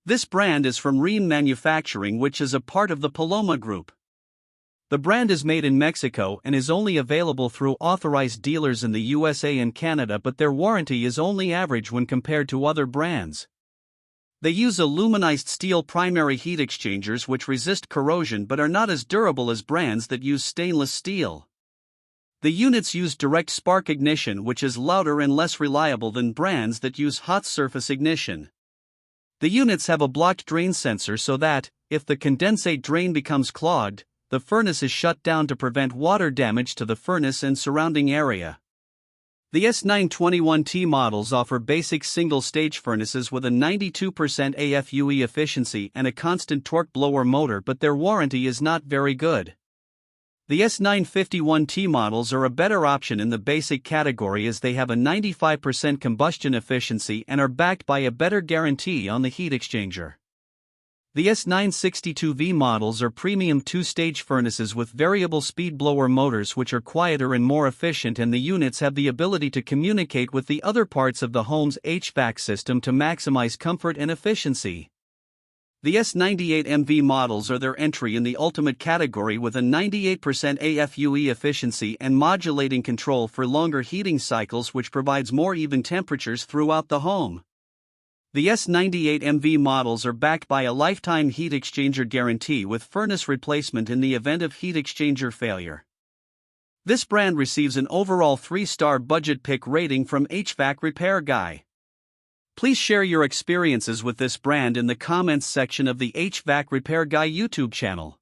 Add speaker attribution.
Speaker 1: This brand is from Rheem Manufacturing, which is a part of the Paloma Group. The brand is made in Mexico and is only available through authorized dealers in the USA and Canada, but their warranty is only average when compared to other brands. They use aluminized steel primary heat exchangers which resist corrosion but are not as durable as brands that use stainless steel. The units use direct spark ignition, which is louder and less reliable than brands that use hot surface ignition. The units have a blocked drain sensor so that, if the condensate drain becomes clogged, the furnace is shut down to prevent water damage to the furnace and surrounding area. The S921T models offer basic single-stage furnaces with a 92% AFUE efficiency and a constant torque blower motor, but their warranty is not very good. The S951T models are a better option in the basic category as they have a 95% combustion efficiency and are backed by a better guarantee on the heat exchanger. The S962V models are premium two-stage furnaces with variable speed blower motors which are quieter and more efficient, and the units have the ability to communicate with the other parts of the home's HVAC system to maximize comfort and efficiency. The S98MV models are their entry in the ultimate category with a 98% AFUE efficiency and modulating control for longer heating cycles, which provides more even temperatures throughout the home. The S98MV models are backed by a lifetime heat exchanger guarantee with furnace replacement in the event of heat exchanger failure. This brand receives an overall 3-star budget pick rating from HvacRepairGuy. Please share your experiences with this brand in the comments section of the HvacRepairGuy YouTube channel.